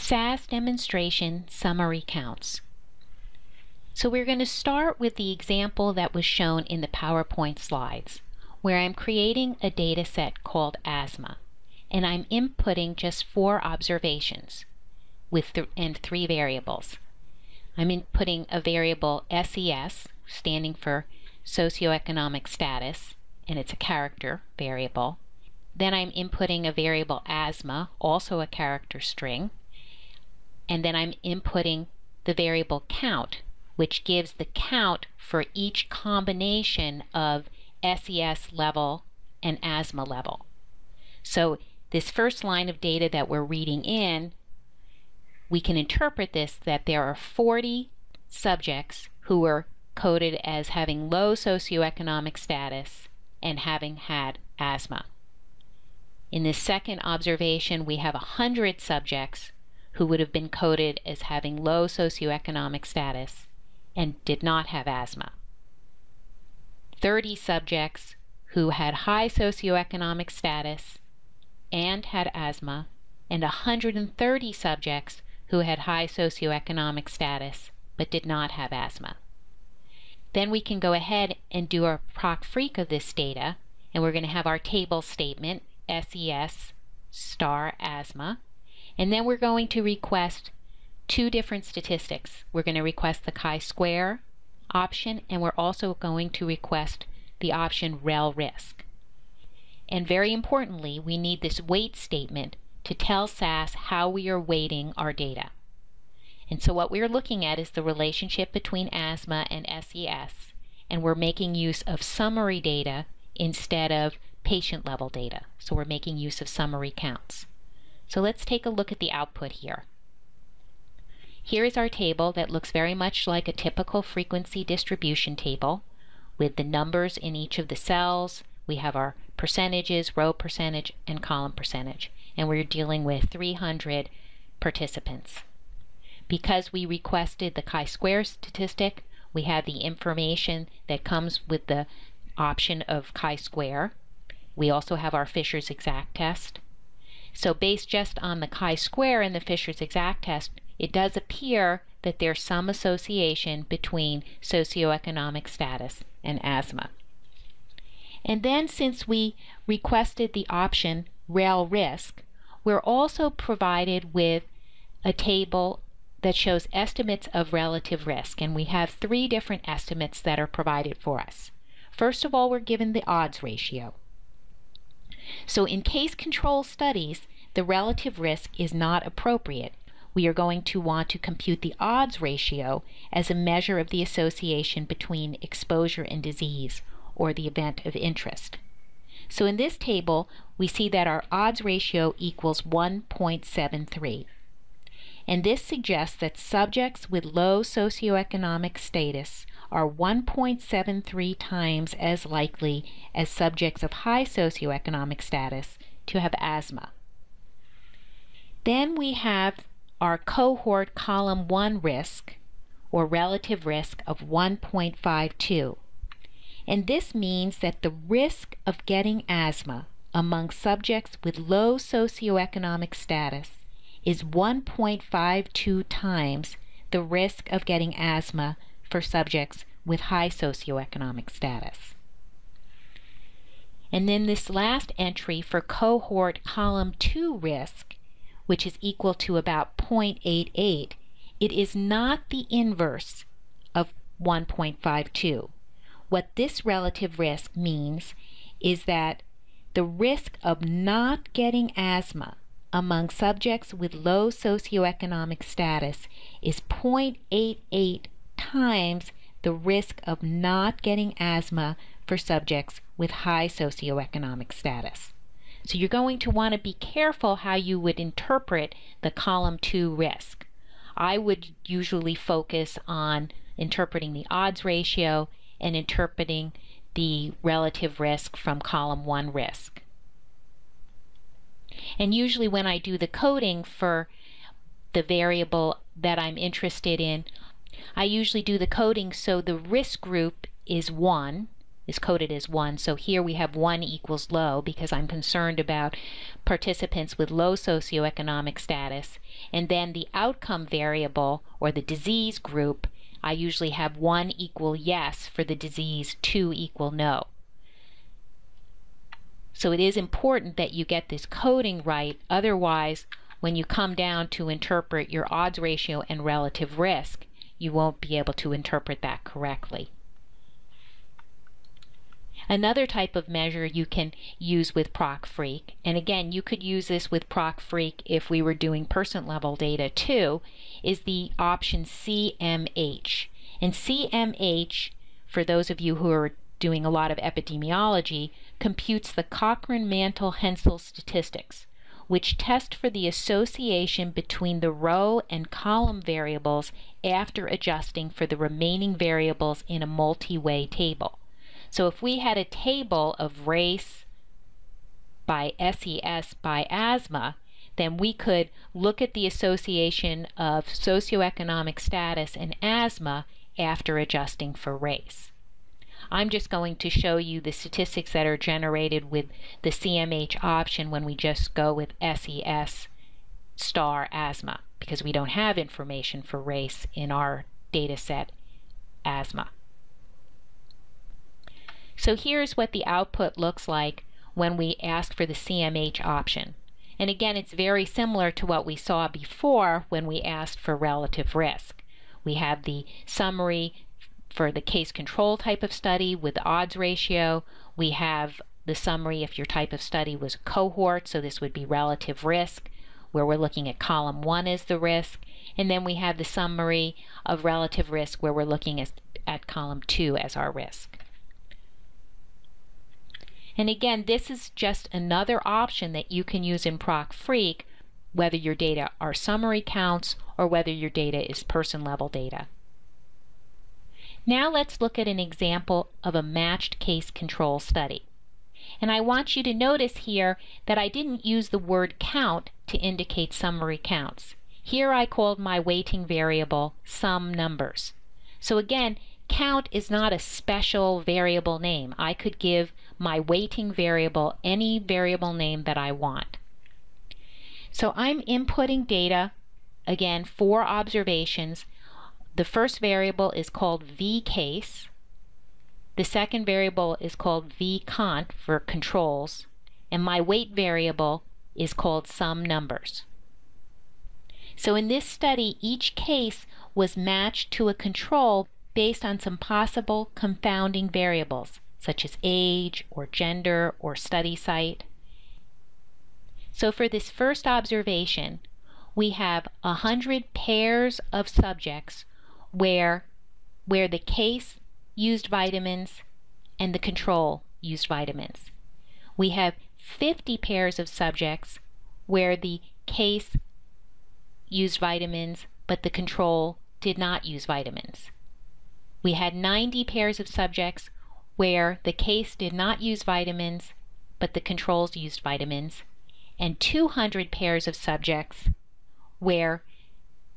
SAS demonstration summary counts. So we're going to start with the example that was shown in the PowerPoint slides, where I'm creating a data set called asthma, and I'm inputting just 4 observations with and 3 variables. I'm inputting a variable SES, standing for socioeconomic status, and it's a character variable. Then I'm inputting a variable asthma, also a character string, and then I'm inputting the variable count, which gives the count for each combination of SES level and asthma level. So this first line of data that we're reading in, we can interpret this that there are 40 subjects who were coded as having low socioeconomic status and having had asthma. In this second observation, we have 100 subjects who would have been coded as having low socioeconomic status and did not have asthma. 30 subjects who had high socioeconomic status and had asthma, and 130 subjects who had high socioeconomic status but did not have asthma. Then we can go ahead and do our proc-freq of this data, and we're going to have our table statement, SES star asthma, and then we're going to request 2 different statistics. We're going to request the chi-square option, and we're also going to request the option rel risk. And very importantly, we need this weight statement to tell SAS how we are weighting our data. And so what we're looking at is the relationship between asthma and SES, and we're making use of summary data instead of patient level data. So we're making use of summary counts. So let's take a look at the output here. Here is our table that looks very much like a typical frequency distribution table with the numbers in each of the cells. We have our percentages, row percentage, and column percentage, and we're dealing with 300 participants. Because we requested the chi-square statistic, we have the information that comes with the option of chi-square. We also have our Fisher's exact test. So based just on the chi-square and the Fisher's exact test, it does appear that there's some association between socioeconomic status and asthma. And then since we requested the option rel risk, we're also provided with a table that shows estimates of relative risk, and we have 3 different estimates that are provided for us. First of all, we're given the odds ratio. So in case control studies, the relative risk is not appropriate. We are going to want to compute the odds ratio as a measure of the association between exposure and disease, or the event of interest. So in this table, we see that our odds ratio equals 1.73. And this suggests that subjects with low socioeconomic status are 1.73 times as likely as subjects of high socioeconomic status to have asthma. Then we have our cohort column 1 risk, or relative risk, of 1.52. And this means that the risk of getting asthma among subjects with low socioeconomic status is 1.52 times the risk of getting asthma for subjects with high socioeconomic status. And then this last entry for cohort column 2 risk, which is equal to about 0.88, it is not the inverse of 1.52. What this relative risk means is that the risk of not getting asthma among subjects with low socioeconomic status is 0.88 times the risk of not getting asthma for subjects with high socioeconomic status. So you're going to want to be careful how you would interpret the column 2 risk. I would usually focus on interpreting the odds ratio and interpreting the relative risk from column 1 risk. And usually when I do the coding for the variable that I'm interested in, I usually do the coding so the risk group is 1 is coded as 1. So here we have 1 equals low because I'm concerned about participants with low socioeconomic status. And then the outcome variable, or the disease group, I usually have 1 equal yes for the disease, 2 equal no. So it is important that you get this coding right, otherwise when you come down to interpret your odds ratio and relative risk, you won't be able to interpret that correctly. Another type of measure you can use with ProcFreak, and again you could use this with ProcFreak if we were doing person level data too, is the option CMH. And CMH, for those of you who are doing a lot of epidemiology, computes the Cochran-Mantel-Hensel statistics, which test for the association between the row and column variables after adjusting for the remaining variables in a multi-way table. So if we had a table of race by SES by asthma, then we could look at the association of socioeconomic status and asthma after adjusting for race. I'm just going to show you the statistics that are generated with the CMH option when we just go with SES star asthma, because we don't have information for race in our data set asthma. So here's what the output looks like when we ask for the CMH option. And again, it's very similar to what we saw before when we asked for relative risk. We have the summary for the case control type of study with the odds ratio. We have the summary if your type of study was a cohort, so this would be relative risk, where we're looking at column 1 as the risk. And then we have the summary of relative risk, where we're looking at column 2 as our risk. And again, this is just another option that you can use in ProcFreak, whether your data are summary counts or whether your data is person level data. Now let's look at an example of a matched case control study. And I want you to notice here that I didn't use the word count to indicate summary counts. Here I called my weighting variable sum numbers. So again, count is not a special variable name. I could give my weighting variable any variable name that I want. So I'm inputting data, again, 4 observations. The first variable is called vCase. The second variable is called vCont for controls. And my weight variable is called sum numbers. So in this study, each case was matched to a control based on some possible confounding variables, such as age or gender or study site. So for this first observation, we have 100 pairs of subjects where the case used vitamins and the control used vitamins. We have 50 pairs of subjects where the case used vitamins but the control did not use vitamins. We had 90 pairs of subjects where the case did not use vitamins but the controls used vitamins, and 200 pairs of subjects where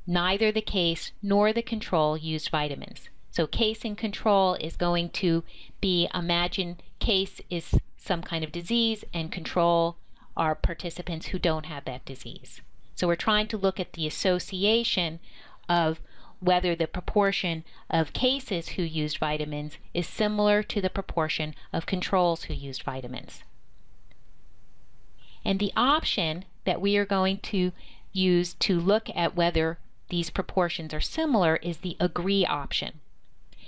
neither the case nor the control used vitamins. So case and control is going to be, imagine case is some kind of disease and control are participants who don't have that disease. So we're trying to look at the association of whether the proportion of cases who used vitamins is similar to the proportion of controls who used vitamins. And the option that we are going to use to look at whether these proportions are similar is the agree option.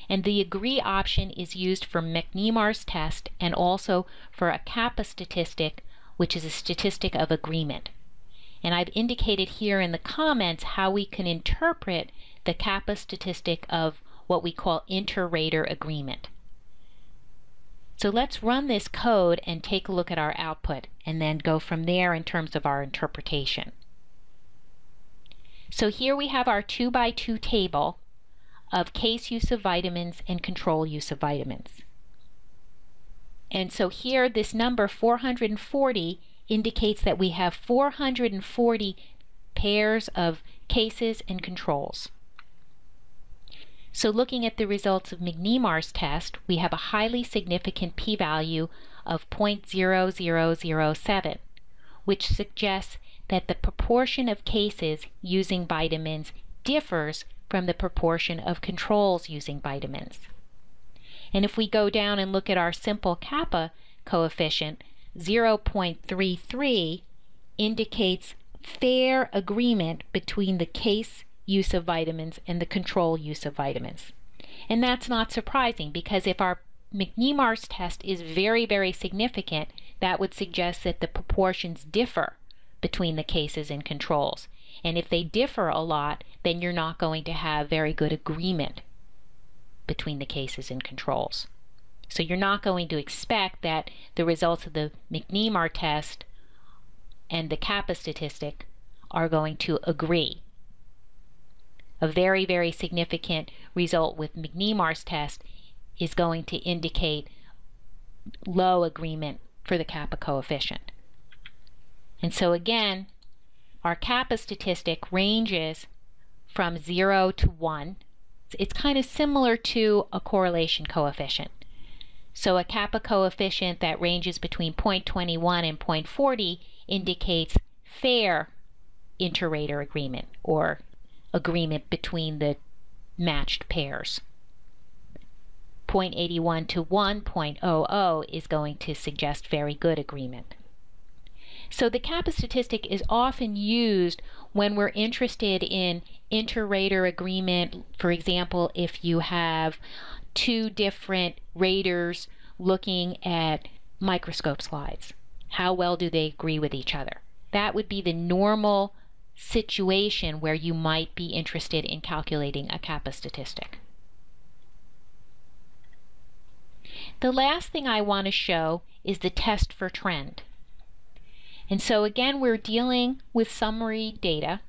And the agree option is used for McNemar's test and also for a kappa statistic, which is a statistic of agreement. And I've indicated here in the comments how we can interpret the kappa statistic of what we call inter-rater agreement. So let's run this code and take a look at our output and then go from there in terms of our interpretation. So here we have our 2x2 table of case use of vitamins and control use of vitamins. And so here this number 440 indicates that we have 440 pairs of cases and controls. So looking at the results of McNemar's test, we have a highly significant p-value of 0.0007, which suggests that the proportion of cases using vitamins differs from the proportion of controls using vitamins. And if we go down and look at our simple kappa coefficient, 0.33 indicates fair agreement between the case use of vitamins and the control use of vitamins. And that's not surprising, because if our McNemar's test is very, very significant, that would suggest that the proportions differ between the cases and controls. And if they differ a lot, then you're not going to have very good agreement between the cases and controls. So you're not going to expect that the results of the McNemar test and the kappa statistic are going to agree. A very, very significant result with McNemar's test is going to indicate low agreement for the kappa coefficient. And so again, our kappa statistic ranges from 0 to 1. It's kind of similar to a correlation coefficient. So a kappa coefficient that ranges between 0.21 and 0.40 indicates fair inter-rater agreement, or agreement between the matched pairs. 0.81 to 1.00 is going to suggest very good agreement. So the kappa statistic is often used when we're interested in inter-rater agreement. For example, if you have two different raters looking at microscope slides, how well do they agree with each other? That would be the normal situation where you might be interested in calculating a kappa statistic. The last thing I want to show is the test for trend. And so again, we're dealing with summary data.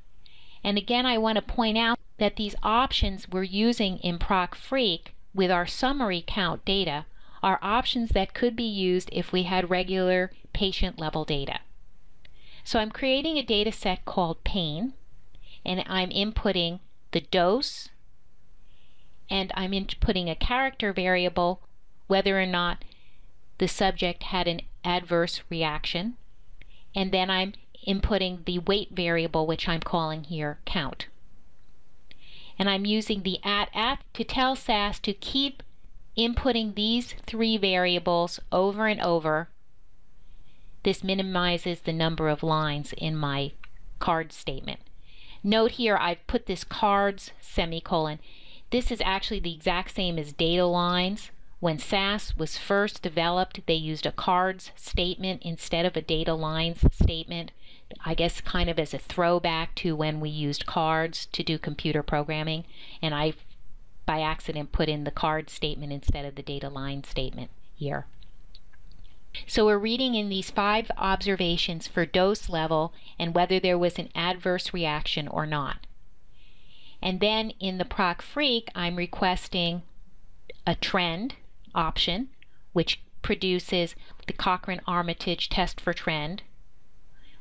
And again, I want to point out that these options we're using in ProcFreq with our summary count data are options that could be used if we had regular patient level data. So I'm creating a data set called pain, and I'm inputting the dose, and I'm inputting a character variable, whether or not the subject had an adverse reaction, and then I'm inputting the weight variable, which I'm calling here count. And I'm using the @ to tell SAS to keep inputting these three variables over and over. This minimizes the number of lines in my card statement. Note here I've put this cards semicolon. This is actually the exact same as data lines. When SAS was first developed, they used a cards statement instead of a data lines statement. I guess kind of as a throwback to when we used cards to do computer programming, and I by accident put in the card statement instead of the data line statement here. So we're reading in these 5 observations for dose level and whether there was an adverse reaction or not. And then in the ProcFreq, I'm requesting a trend option, which produces the Cochran Armitage test for trend,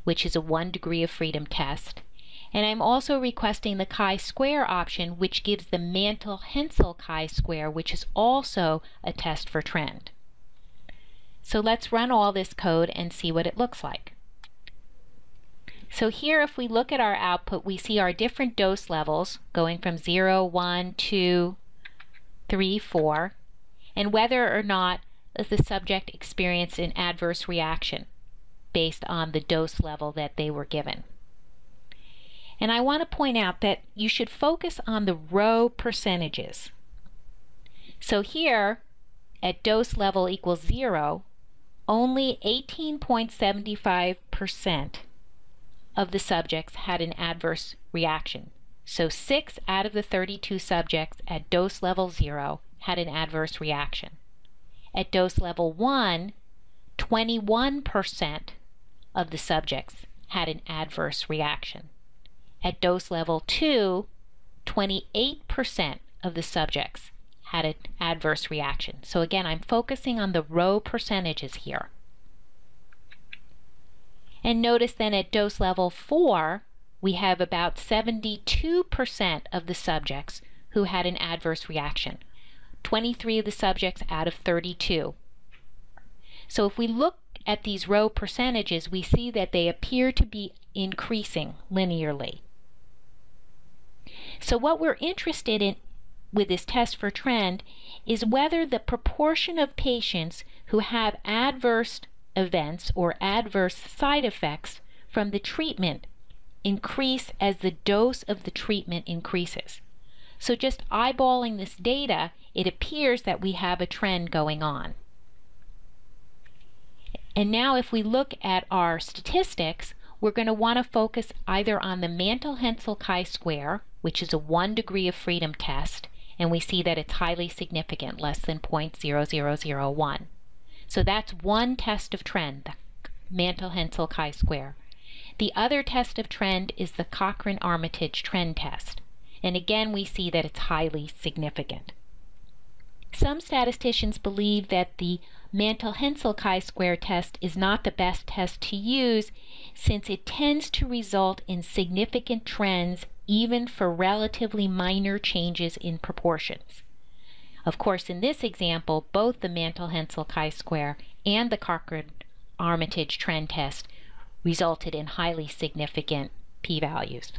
which is a 1 degree of freedom test. And I'm also requesting the chi-square option, which gives the Mantel-Hensel chi-square, which is also a test for trend. So let's run all this code and see what it looks like. So here, if we look at our output, we see our different dose levels going from 0, 1, 2, 3, 4, and whether or not the subject experienced an adverse reaction based on the dose level that they were given. And I want to point out that you should focus on the row percentages. So here, at dose level equals 0, only 18.75% of the subjects had an adverse reaction. So 6 out of the 32 subjects at dose level 0 had an adverse reaction. At dose level 1, 21% of the subjects had an adverse reaction. At dose level 2, 28% of the subjects had an adverse reaction. So again, I'm focusing on the row percentages here. And notice then at dose level 4, we have about 72% of the subjects who had an adverse reaction. 23 of the subjects out of 32. So if we look at these row percentages, we see that they appear to be increasing linearly. So what we're interested in with this test for trend is whether the proportion of patients who have adverse events or adverse side effects from the treatment increase as the dose of the treatment increases. So just eyeballing this data, it appears that we have a trend going on. And now if we look at our statistics, we're going to want to focus either on the Mantel-Haenszel chi-square, which is a 1 degree of freedom test, and we see that it's highly significant, less than 0.0001. So that's one test of trend, the Mantel-Haenszel chi-square. The other test of trend is the Cochran Armitage trend test. And again, we see that it's highly significant. Some statisticians believe that the Mantel-Haenszel chi-square test is not the best test to use since it tends to result in significant trends even for relatively minor changes in proportions. Of course, in this example, both the Mantel-Haenszel chi-square and the Cochran Armitage trend test resulted in highly significant p-values.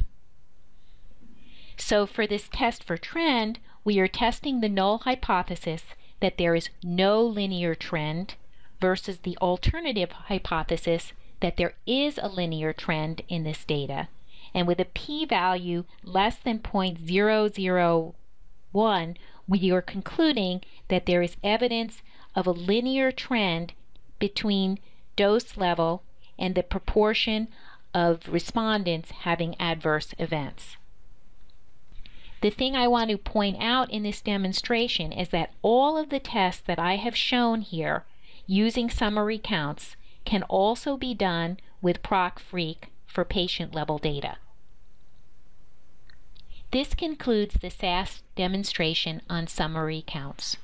So for this test for trend, we are testing the null hypothesis that there is no linear trend versus the alternative hypothesis that there is a linear trend in this data. And with a p-value less than 0.001, we are concluding that there is evidence of a linear trend between dose level and the proportion of respondents having adverse events. The thing I want to point out in this demonstration is that all of the tests that I have shown here using summary counts can also be done with Proc-Freq for patient-level data. This concludes the SAS demonstration on summary counts.